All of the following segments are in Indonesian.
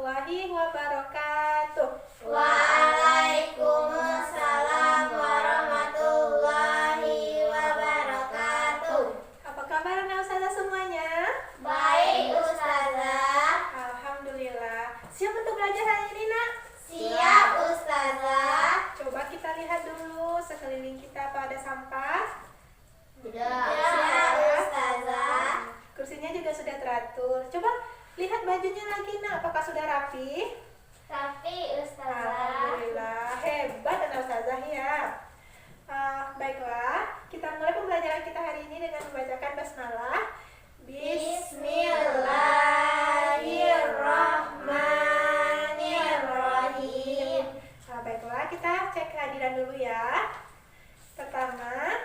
warahmatullahi wabarakatuh. Waalaikumsalam warahmatullahi wabarakatuh. Apa kabar anak ustazah semuanya? Baik Ustazah. Alhamdulillah. Siap untuk belajar hari ini nak? Siap Ustazah. Coba kita lihat dulu sekeliling kita apa ada sampah. Sudah Ustazah. Kursinya juga sudah teratur. Coba lihat bajunya lagi nak, apakah sudah rapi? Rapi Ustazah. Alhamdulillah, hebat anak ustazah ya. Baiklah, kita mulai pembelajaran kita hari ini dengan membacakan basmalah. Bismillahirrahmanirrahim. Baiklah, kita cek kehadiran dulu ya. Pertama,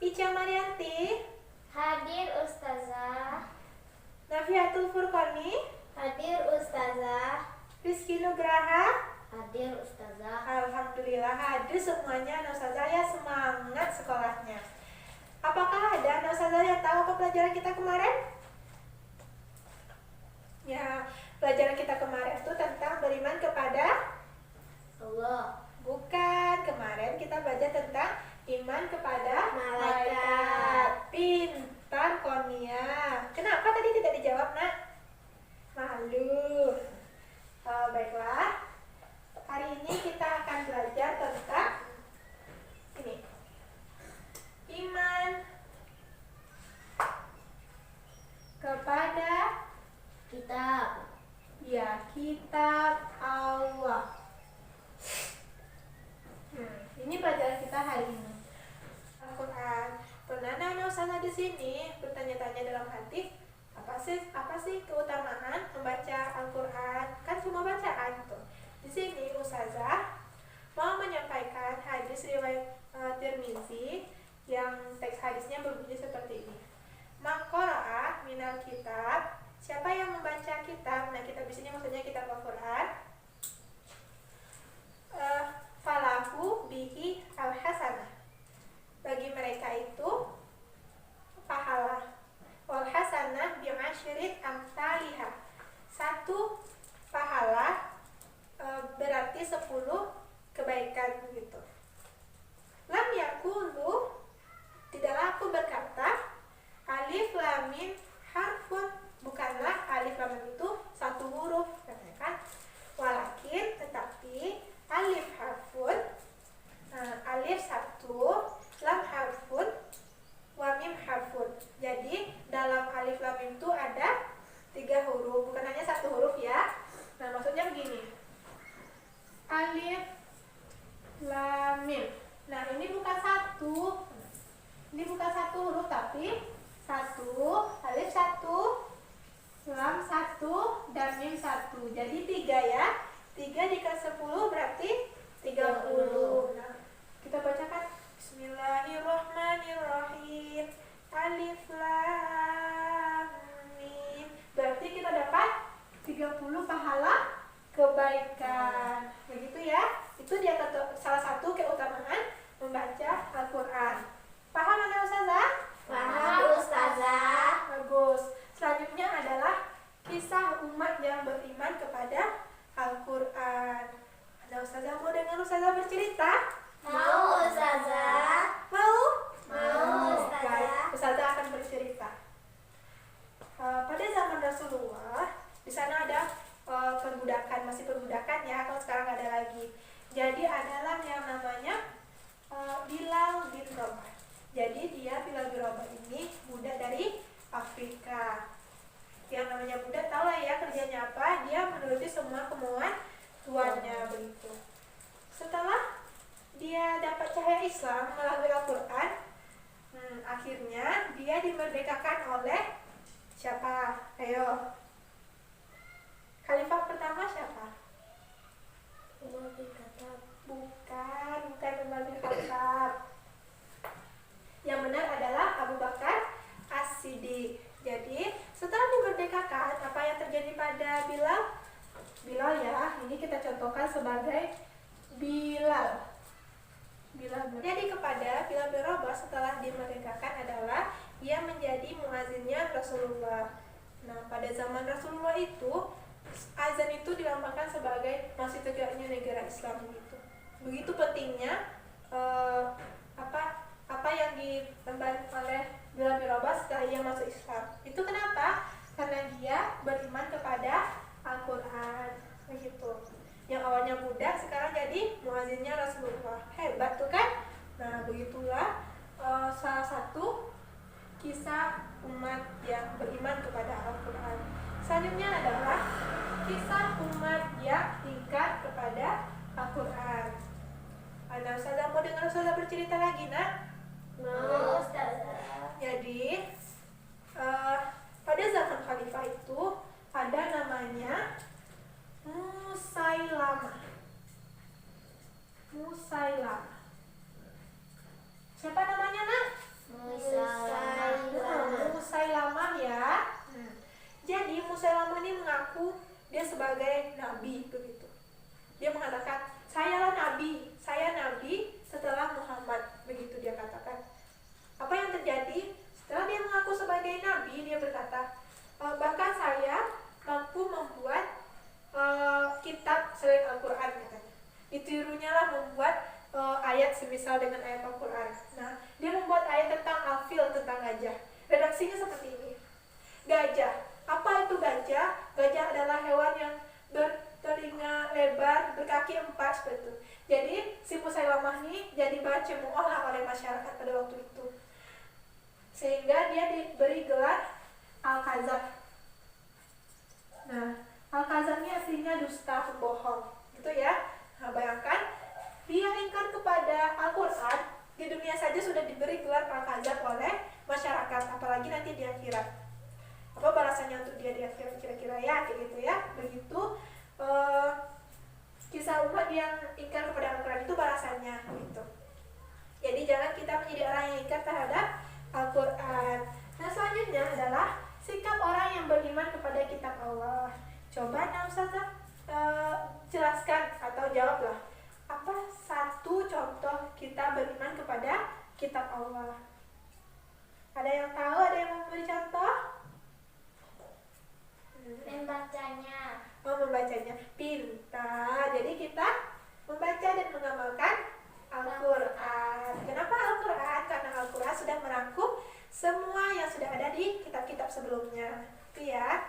Ica Marianti, Hadir Ustazah. Nafiatul Furqani, Hadir Ustazah. Rizky Nugraha. Hadir Ustazah. Alhamdulillah hadir semuanya anak ustazah ya, semangat sekolahnya. Apakah ada anak ustazah yang tahu apa pelajaran kita kemarin? Ya, pelajaran kita kemarin itu tentang beriman kepada Allah. Bukan, kemarin kita belajar tentang iman kepada Malaikat. Pintar Konia. Kenapa tadi tidak dijawab nak? Malu. Baiklah. Hari ini kita akan belajar tentang ini. Iman kepada Kitab. kitab Allah. Ini pelajaran kita hari ini. Al-Quran. Pernah anak ustazah di sini bertanya-tanya dalam hati, apa sih keutamaan membaca Al-Quran? Kan cuma bacaan tuh. Di sini ustazah mau menyampaikan hadis riwayat Tirmizi yang teks hadisnya berbunyi seperti ini. Maqara'a minal kitab, siapa yang membaca kitab? Nah, kitab di sini maksudnya kitab Al-Quran. Falahu bihi al-hasanah. Bagi mereka itu pahala. Wal hasanah bi'asyri amsalihah. Satu pahala berarti 10 kebaikan gitu. Lam yakulu, tidaklah aku berkata alif lam mim harfun, bukanlah alif lam mim itu satu huruf, katakan walakin, tetapi alif harfun, alif satu, lam harfun, wa mim harfun. Jadi dalam alif lam mim itu ada 3 huruf, bukan hanya satu huruf ya. Nah, maksudnya begini. Alif lam mim. Nah, ini bukan satu. Ini bukan satu huruf tapi satu, alif satu, lam satu, dan mim satu. Jadi 3 ya. 3 dikali 10 berarti 30. Nah, kita bacakan Bismillahirrahmanirrahim. Alif lam mim. Berarti kita dapat 30 pahala kebaikan. Begitu ya. Itu dia salah satu keutamaan membaca Al-Quran. Paham anak ustazah? Paham Ustazah. Bagus. Selanjutnya adalah kisah umat yang beriman kepada Al-Quran. Ada ustazah mau dengar ustazah bercerita? Mau Ustazah. Mau? Mau Ustazah. Baik, ustazah akan bercerita. Pada zaman Rasulullah, di sana ada perbudakan, masih perbudakan ya, kalau sekarang ada lagi. Jadi adalah yang namanya Bilal bin Rabah. Jadi dia Bilal bin Rabah ini budak dari Afrika. Yang namanya budak tahu lah ya kerjanya apa, dia menuruti semua kemauan tuannya begitu. Setelah dia dapat cahaya Islam melalui Al-Quran, akhirnya dia dimerdekakan oleh siapa? Ayo. Khalifah pertama siapa? Umar bin Khattab. Bukan Umar bin Khattab. Yang benar adalah Abu Bakar As-Siddiq. Jadi setelah dimerdekakan, apa yang terjadi pada Bilal? Bilal ya, ini kita contohkan sebagai Bilal. Jadi kepada Bilal bin Rabah setelah dimerdekakan adalah ia menjadi muazzinnya Rasulullah. Nah, pada zaman Rasulullah itu azan itu dilambangkan sebagai masih tegaknya negara Islam gitu. Begitu pentingnya apa yang ditemban oleh Bilal bin Rabah setelah ia masuk Islam. Itu kenapa? Karena dia beriman kepada Al-Quran begitu. Yang awalnya budak sekarang jadi muazzinnya Rasulullah. Hebat tuh kan? Nah begitulah salah satu kisah umat yang beriman kepada Al-Quran. Selanjutnya adalah kisah umat yang ingkar kepada Al-Quran. Nah, Ustazah mau dengar Ustazah bercerita lagi, nak? Mau, Ustazah. Jadi pada zaman khalifah itu ada namanya Musailamah. Siapa namanya, nak? Musailamah ya. Jadi Musailamah ini mengaku dia sebagai nabi begitu. Dia mengatakan, saya nabi setelah Muhammad, begitu dia katakan. Apa yang terjadi? Setelah dia mengaku sebagai nabi, dia berkata, bahkan saya mampu membuat kitab selain Al-Quran, katanya. Ditirunya lah membuat ayat semisal dengan ayat Al-Quran. Nah, dia membuat ayat tentang al-fil, tentang gajah. Redaksinya seperti ini. Gajah. Apa itu gajah? Gajah adalah hewan yang bertelinga lebar, berkaki 4 seperti itu. Jadi si Musailamah ini jadi bahan cemooh lah oleh masyarakat pada waktu itu. Sehingga dia diberi gelar Al-Kadzab. Nah, Al-Kadzab ini aslinya dusta, pembohong. Gitu ya. Nah, bayangkan dia ingkar kepada Al-Quran, di dunia saja sudah diberi gelar Al-Kadzab oleh masyarakat, apalagi nanti di akhirat. Apa balasannya untuk dia di akhirat kira-kira ya, kayak gitu ya. Begitu kisah umat yang ingkar kepada Al-Quran itu balasannya gitu. Jadi jangan kita menjadi orang yang ingkar terhadap Al-Quran. Nah, selanjutnya adalah sikap orang yang beriman kepada kitab Allah. Coba Ustazah jelaskan atau jawablah, apa satu contoh kita beriman kepada kitab Allah? Ada yang tahu? Ada yang mau beri contoh? Membacanya. Oh, membacanya. Pintar. Jadi kita membaca dan mengamalkan Al-Quran. Kenapa Al-Quran? Karena Al-Quran sudah merangkum semua yang sudah ada di kitab-kitab sebelumnya. Itu ya.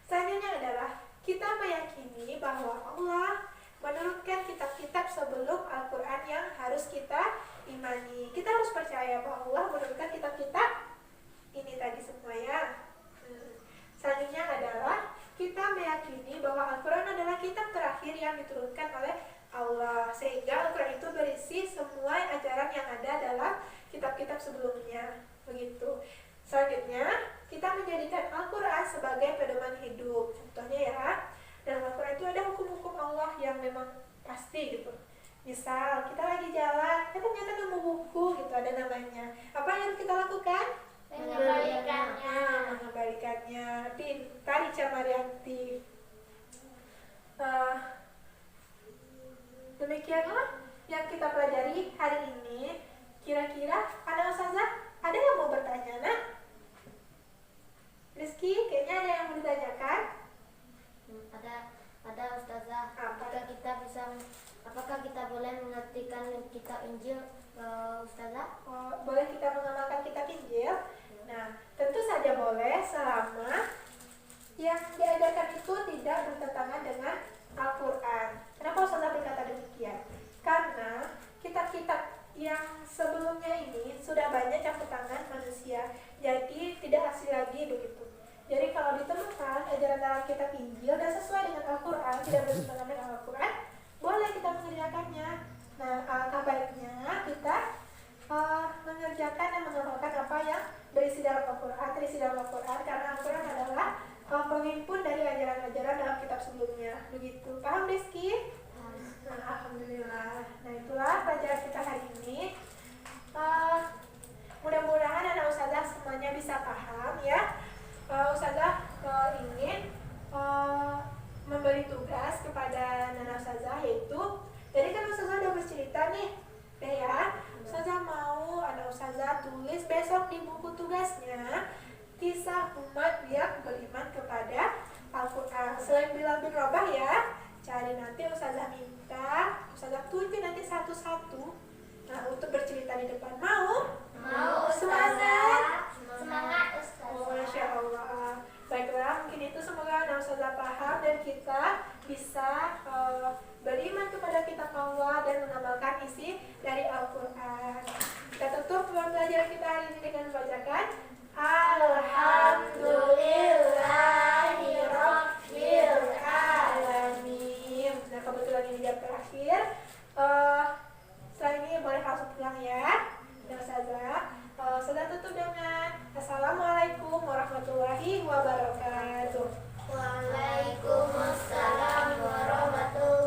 Selanjutnya adalah kita meyakini bahwa Allah menurunkan kitab-kitab sebelum Al-Quran yang harus kita imani. Kita harus percaya bahwa Allah menurunkan kitab-kitab ini tadi semua ya. Selanjutnya adalah kita meyakini bahwa Al-Quran adalah kitab terakhir yang diturunkan oleh Allah, sehingga Al-Quran itu berisi semua ajaran yang ada dalam kitab-kitab sebelumnya. Begitu. Selanjutnya, kita menjadikan Al-Quran sebagai pedoman hidup. Contohnya ya, dalam Al-Quran itu ada hukum-hukum Allah yang memang pasti gitu. Misal, kita lagi jalan, ternyata nemu buku gitu, ada namanya. Apa yang harus kita lakukan? Mengembalikannya. Pintar Ica Marianti. Demikianlah yang kita pelajari hari ini. Kira-kira ada Ustazah? Ada yang mau bertanya, nak? Rizky, kayaknya ada yang mau ditanyakan? Ada Ustazah. Apakah kita boleh mengartikan kitab Injil, Ustazah? Boleh kita mengamalkan kitab Injil? Nah, tentu saja boleh selama yang diajarkan itu tidak bertentangan dengan Al-Quran. Kenapa Ustazah berkata demikian? Karena kitab-kitab yang sebelumnya ini sudah banyak campur tangan manusia, jadi tidak asli lagi begitu. Jadi kalau ditemukan ajaran dalam kitab Injil dan sesuai dengan Al-Quran, tidak bertentangan dengan Al-Quran, boleh kita mengerjakannya. Nah, alangkah baiknya kita mengerjakan dan mengamalkan apa yang berisi dalam Al-Quran, terisi dalam Al-Quran, karena Al-Quran adalah penghimpun dari ajaran-ajaran dalam kitab sebelumnya. Begitu. Paham, Rizky? Nah, alhamdulillah. Nah, itulah pelajaran kita hari ini. Mudah-mudahan anak Ustazah semuanya bisa paham ya. Ustazah ingin memberi tugas kepada Nana Ustazah, yaitu jadi kan Ustazah udah bercerita nih ya, Ustazah mau anak Ustazah tulis besok di buku tugasnya kisah umat yang beriman kepada Al-Quran. Selain Bilal bin Rabah ya, cari nanti Ustazah minta, Ustazah tunjuk nanti satu-satu. Nah, untuk bercerita di depan. Mau? Mau, Semangat? Semangat, Ustazah. Oh, Masya Allah. Baiklah, mungkin itu semoga Ustazah paham dan kita bisa beriman kepada kitab Allah dan mengamalkan isi dari Al-Quran. Kita tutup pembelajaran kita hari ini dengan membacakan Alhamdulillahirabbil alamin. Nah, kebetulan ini jam terakhir. Setelah ini boleh langsung pulang ya. Dan Ustazah, sudah tutup dengan Assalamualaikum warahmatullahi wabarakatuh. Waalaikumsalam warahmatullahi